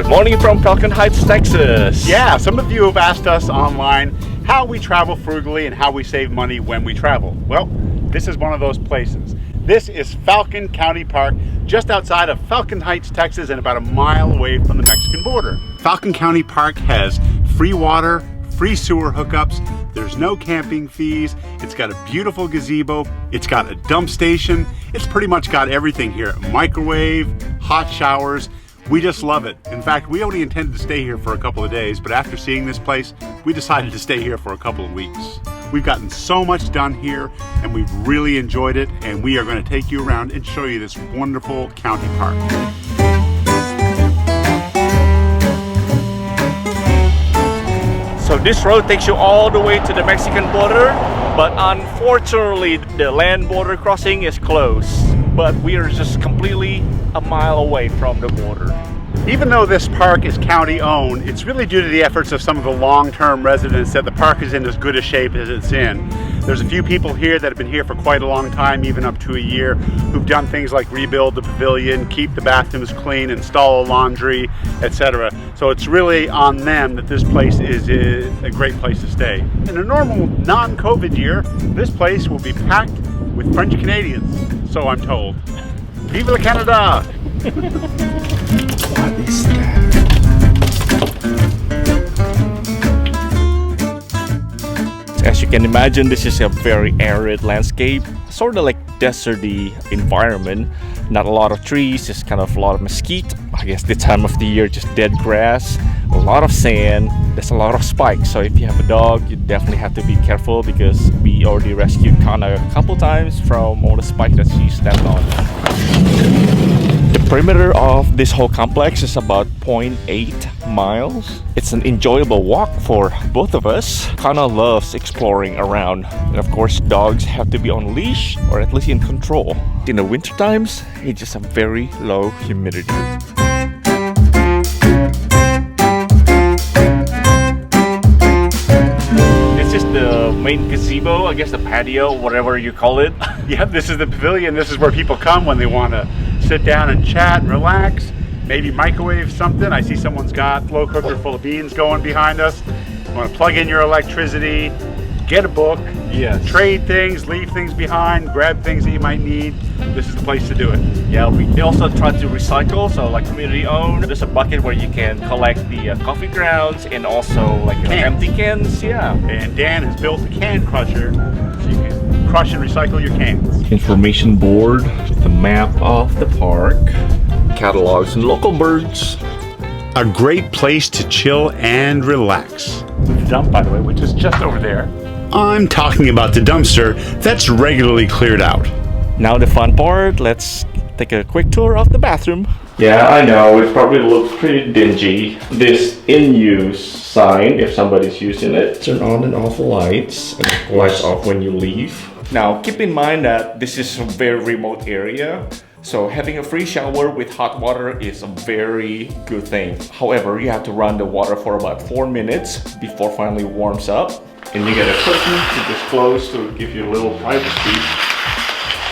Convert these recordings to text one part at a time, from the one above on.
Morning from Falcon Heights, Texas. Yeah, some of you have asked us online how we travel frugally and how we save money when we travel. Well, this is one of those places. This is Falcon County Park, just outside of Falcon Heights, Texas, and about a mile away from the Mexican border. Falcon County Park has free water, free sewer hookups, there's no camping fees, it's got a beautiful gazebo, it's got a dump station, it's pretty much got everything here. A microwave, hot showers. We just love it. In fact, we only intended to stay here for a couple of days, but after seeing this place, we decided to stay here for a couple of weeks. We've gotten so much done here, and we've really enjoyed it, and we are going to take you around and show you this wonderful county park. So this road takes you all the way to the Mexican border, but unfortunately the land border crossing is closed. But we are just completely a mile away from the border. Even though this park is county owned, it's really due to the efforts of some of the long-term residents that the park is in as good a shape as it's in. There's a few people here that have been here for quite a long time, even up to a year, who've done things like rebuild the pavilion, keep the bathrooms clean, install a laundry, etc. So it's really on them that this place is a great place to stay. In a normal non-COVID year, this place will be packed with French Canadians, so I'm told. Vive le Canada! What is that? As you can imagine, this is a very arid landscape, sort of like deserty environment. Not a lot of trees, just kind of a lot of mesquite. I guess the time of the year, just dead grass, a lot of sand. There's a lot of spikes, so if you have a dog, you definitely have to be careful because we already rescued Kana a couple times from all the spikes that she stepped on. The perimeter of this whole complex is about 0.8 miles. It's an enjoyable walk for both of us. Kana loves exploring around, and of course dogs have to be on leash or at least in control. In the winter times, it's just a very low humidity. The main gazebo, I guess the patio, whatever you call it. Yep, this is the pavilion. This is where people come when they want to sit down and chat and relax, maybe microwave something. I see someone's got a slow cooker full of beans going behind us. You want to plug in your electricity, get a book, yes, trade things, leave things behind, grab things that you might need. This is the place to do it. Yeah, we also try to recycle, so like community owned. There's a bucket where you can collect the coffee grounds and also like empty cans. Yeah. And Dan has built a can crusher so you can crush and recycle your cans. Information board, the map of the park, catalogs and local birds. A great place to chill and relax. The dump, by the way, which is just over there. I'm talking about the dumpster that's regularly cleared out. Now the fun part, let's take a quick tour of the bathroom. Yeah, I know, it probably looks pretty dingy. This in use sign, if somebody's using it. Turn on and off the lights, and of course off when you leave. Now keep in mind that this is a very remote area, so having a free shower with hot water is a very good thing. However, you have to run the water for about 4 minutes before finally warms up. And you get a curtain to just close to give you a little privacy.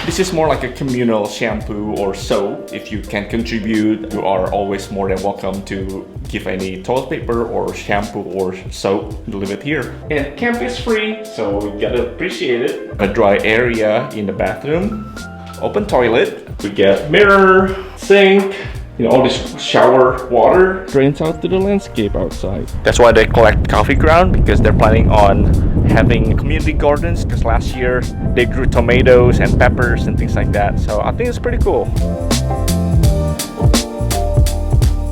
This is more like a communal shampoo or soap. If you can contribute, you are always more than welcome to give any toilet paper or shampoo or soap and leave it here. And camp is free, so you gotta appreciate it. A dry area in the bathroom, open toilet. We get mirror, sink, all this shower water drains out to the landscape outside. That's why they collect coffee ground, because they're planning on having community gardens, because last year they grew tomatoes and peppers and things like that. So I think it's pretty cool.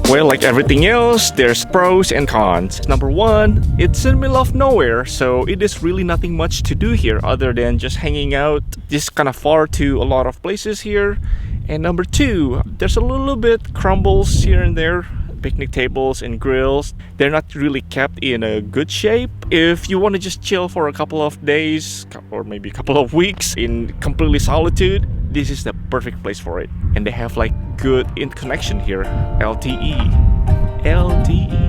Well, like everything else, there's pros and cons. Number one, it's in the middle of nowhere, so it is really nothing much to do here other than just hanging out. Just kind of far to a lot of places here. And number two, there's a little bit crumbles here and there, picnic tables and grills. They're not really kept in a good shape. If you want to just chill for a couple of days or maybe a couple of weeks in completely solitude, this is the perfect place for it. And they have like good interconnection here, LTE. LTE.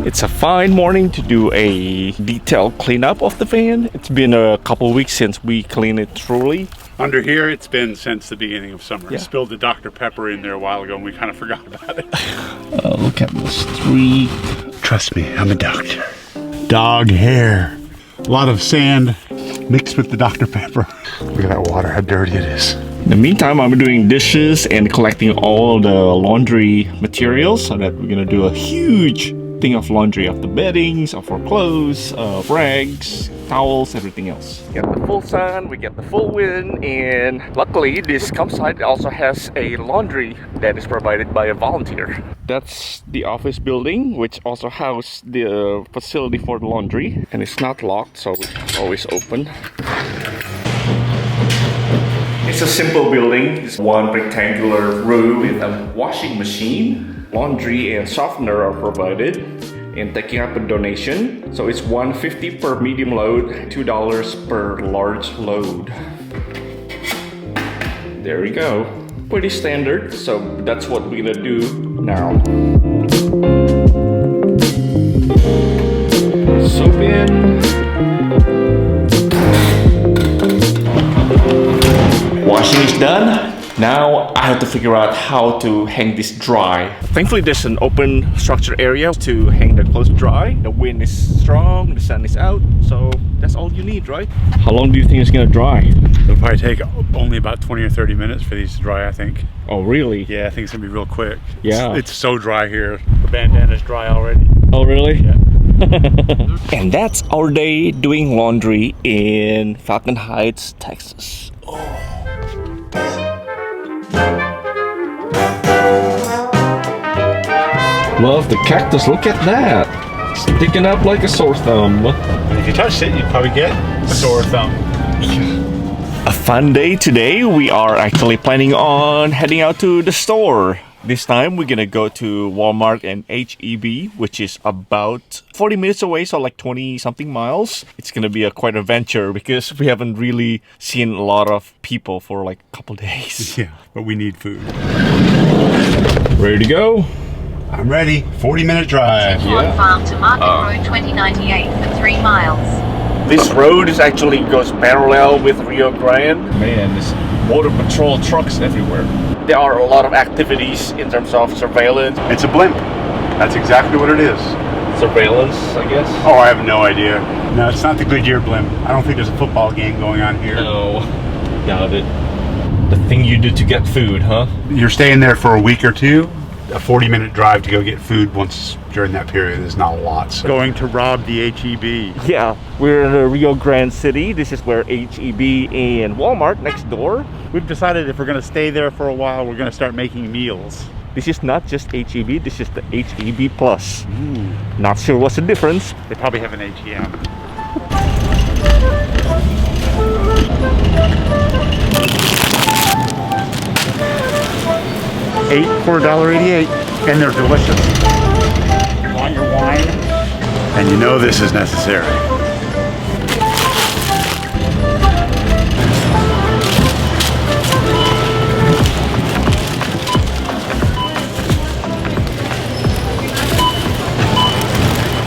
It's a fine morning to do a detailed cleanup of the van. It's been a couple weeks since we cleaned it thoroughly. Under here, it's been since the beginning of summer. Yeah. I spilled the Dr. Pepper in there a while ago and we kind of forgot about it. Look at this streak. Trust me, I'm a doctor. Dog hair. A lot of sand mixed with the Dr. Pepper. Look at that water, how dirty it is. In the meantime, I'm doing dishes and collecting all the laundry materials so that we're gonna do a huge thing of laundry of the beddings, of our clothes, rags, towels, everything else. We get the full sun, we get the full wind, and luckily this campsite also has a laundry that is provided by a volunteer. That's the office building, which also houses the facility for the laundry, and it's not locked, so it's always open. It's a simple building. It's one rectangular room with a washing machine. Laundry and softener are provided and taking up a donation. So it's $1.50 per medium load, $2 per large load. There we go. Pretty standard, so that's what we're gonna do now. Soap in. Washing is done. Now I have to figure out how to hang this dry. Thankfully there's an open structure area to hang the clothes dry. The wind is strong, the sun is out, so that's all you need, right? How long do you think it's gonna dry? It'll probably take only about 20 or 30 minutes for these to dry, I think. Oh really? Yeah, I think it's gonna be real quick. Yeah. It's so dry here. The bandana's dry already. Oh really? Yeah. And that's our day doing laundry in Falcon Heights, Texas. Love the cactus, look at that. Sticking up like a sore thumb. And if you touched it, you'd probably get a sore thumb. A fun day today. We are actually planning on heading out to the store. This time we're gonna go to Walmart and H-E-B, which is about 40 minutes away, so like 20 something miles. It's gonna be a quite adventure because we haven't really seen a lot of people for like a couple days. Yeah, but we need food. Ready to go? I'm ready. 40-minute drive. One farm to Market Road 2098 for 3 miles. This road actually goes parallel with Rio Grande. Man, there's border patrol trucks everywhere. There are a lot of activities in terms of surveillance. It's a blimp. That's exactly what it is. Surveillance, I guess? Oh, I have no idea. No, it's not the Goodyear blimp. I don't think there's a football game going on here. No, doubt it. The thing you do to get food, huh? You're staying there for a week or two. A 40-minute drive to go get food once during that period is not a lot. So. Going to rob the H-E-B. Yeah, we're in the Rio Grande City. This is where H-E-B and Walmart next door. We've decided if we're going to stay there for a while, we're going to start making meals. This is not just H-E-B, this is the H-E-B Plus. Not sure what's the difference. They probably have an H-E-M. $8 for $1.88, and they're delicious. You want your wine? And you know this is necessary.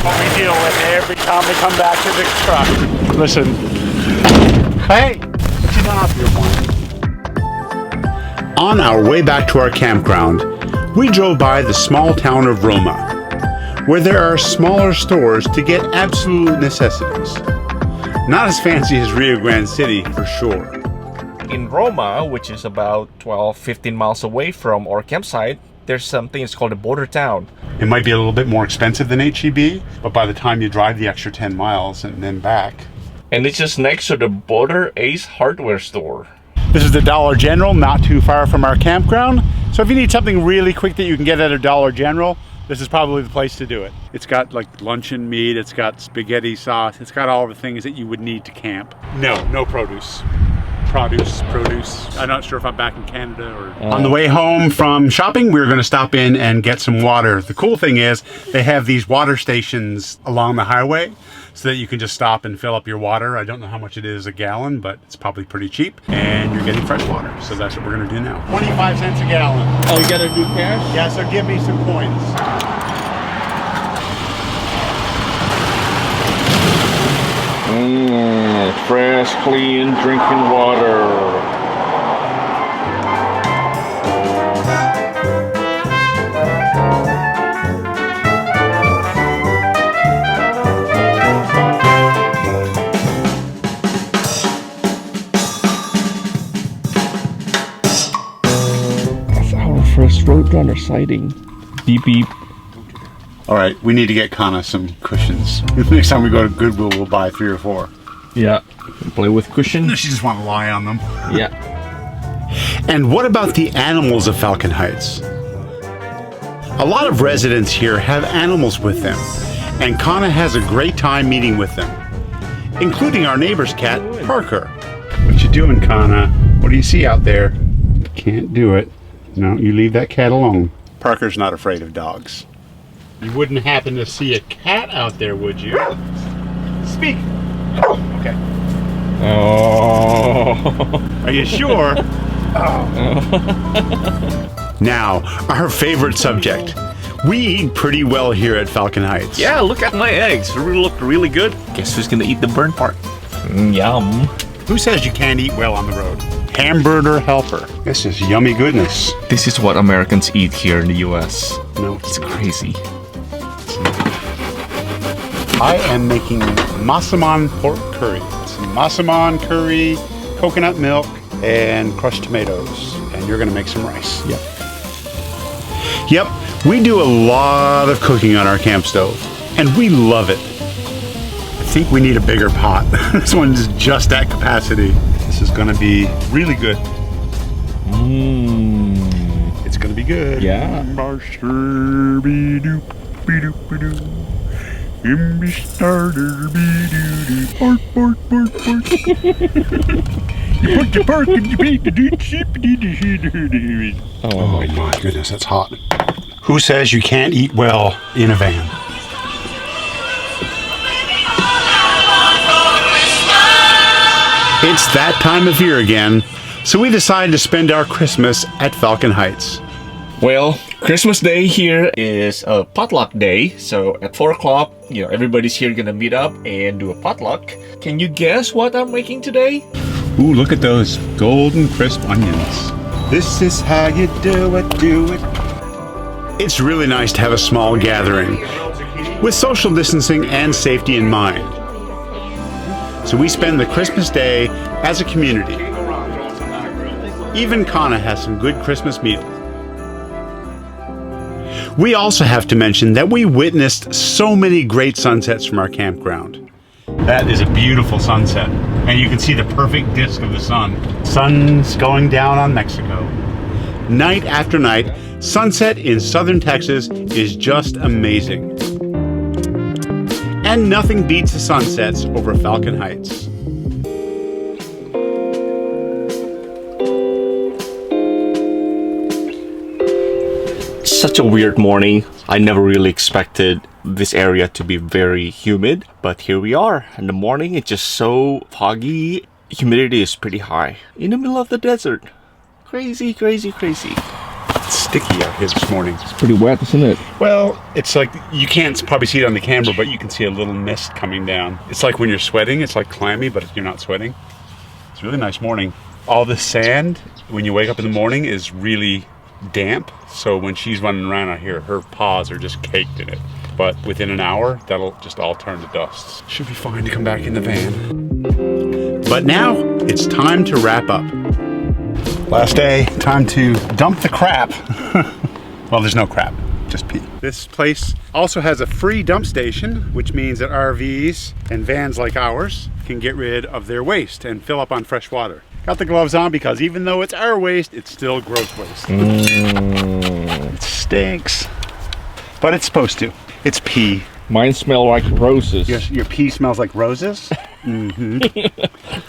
What we deal with every time we come back to the truck. Listen. Hey, what you done off your wine? On our way back to our campground, we drove by the small town of Roma, where there are smaller stores to get absolute necessities. Not as fancy as Rio Grande City, for sure. In Roma, which is about 12-15 miles away from our campsite, there's something that's called a border town. It might be a little bit more expensive than H-E-B, but by the time you drive the extra 10 miles and then back. And it's just next to the Border Ace hardware store. This is the Dollar General, not too far from our campground. So if you need something really quick that you can get at a Dollar General, this is probably the place to do it. It's got like luncheon meat, it's got spaghetti sauce, it's got all the things that you would need to camp. No produce. Produce. I'm not sure if I'm back in Canada or... On the way home from shopping, we're gonna stop in and get some water. The cool thing is they have these water stations along the highway so that you can just stop and fill up your water. I don't know how much it is a gallon, but it's probably pretty cheap. And you're getting fresh water. So that's what we're gonna do now. 25 cents a gallon. Oh, you gotta do cash? Yeah, so give me some coins. Fresh, clean drinking water. That's our first roadrunner sighting. Beep beep. All right, we need to get Kana some cushions. Next time we go to Goodwill, we'll buy 3 or 4. Yeah, play with cushion. She just want to lie on them. Yeah. And what about the animals of Falcon Heights? A lot of residents here have animals with them, and Kana has a great time meeting with them, including our neighbor's cat, Parker. What you doing, Kana? What do you see out there? Can't do it. No, you leave that cat alone. Parker's not afraid of dogs. You wouldn't happen to see a cat out there, would you? Speak. Okay. Oh. Are you sure? Now, our favorite subject. We eat pretty well here at Falcon Heights. Yeah, look at my eggs. They look really good. Guess who's gonna eat the burnt part? Yum. Who says you can't eat well on the road? Hamburger helper. This is yummy goodness. This is what Americans eat here in the US. No, It's crazy. I am making Masaman pork curry. It's Masaman curry, coconut milk, and crushed tomatoes. And you're gonna make some rice. Yep. Yep, we do a lot of cooking on our camp stove, and we love it. I think we need a bigger pot. This one's just at capacity. This is gonna be really good. It's gonna be good. Yeah. In the starter, bark, bark, bark, bark. You put the bark in the Oh my goodness, that's hot. Who says you can't eat well in a van? It's that time of year again, so we decided to spend our Christmas at Falcon Heights. Well, Christmas Day here is a potluck day. So at 4 o'clock, everybody's here gonna meet up and do a potluck. Can you guess what I'm making today? Ooh, look at those golden crisp onions. This is how you do it, do it. It's really nice to have a small gathering with social distancing and safety in mind. So we spend the Christmas day as a community. Even Kana has some good Christmas meals. We also have to mention that we witnessed so many great sunsets from our campground. That is a beautiful sunset, and you can see the perfect disk of the sun. Sun's going down on Mexico. Night after night, sunset in southern Texas is just amazing. And nothing beats the sunsets over Falcon Heights. Such a weird morning. I never really expected this area to be very humid, but here we are. In the morning, it's just so foggy. Humidity is pretty high in the middle of the desert. Crazy, crazy, crazy. It's sticky out here this morning. It's pretty wet, isn't it? Well, it's like, you can't probably see it on the camera, but you can see a little mist coming down. It's like when you're sweating, it's like clammy, but you're not sweating. It's a really nice morning. All the sand, when you wake up in the morning, is really damp. So when she's running around out here, her paws are just caked in it. But within an hour, that'll just all turn to dust. Should be fine to come back in the van. But now, it's time to wrap up. Last day, time to dump the crap. Well, there's no crap, just pee. This place also has a free dump station, which means that RVs and vans like ours can get rid of their waste and fill up on fresh water. Got the gloves on because even though it's our waste, it's still gross waste. It stinks, but it's supposed to. It's pee. Mine smell like roses. Your pee smells like roses? Mm-hmm.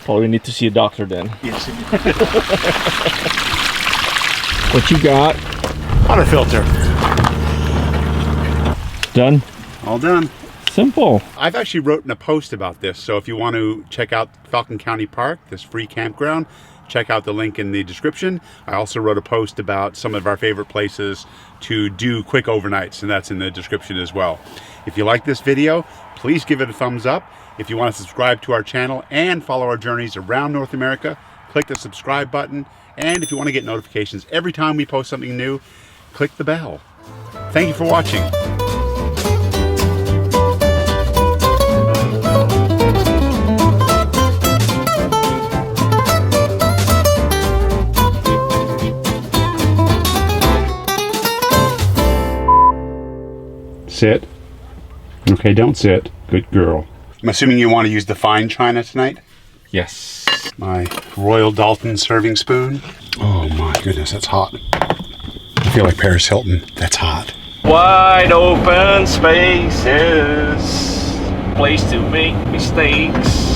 Probably need to see a doctor then. Yes. What you got? Water filter. Done? All done. Simple. I've actually written a post about this, so if you want to check out Falcon County Park, this free campground, check out the link in the description. I also wrote a post about some of our favorite places to do quick overnights, and that's in the description as well. If you like this video, please give it a thumbs up. If you want to subscribe to our channel and follow our journeys around North America, click the subscribe button. And if you want to get notifications every time we post something new, click the bell. Thank you for watching. Sit. Okay, don't sit. Good girl. I'm assuming you want to use the fine china tonight? Yes. My Royal Dalton serving spoon. Oh my goodness, that's hot. I feel like Paris Hilton. That's hot. Wide open spaces. Place to make mistakes.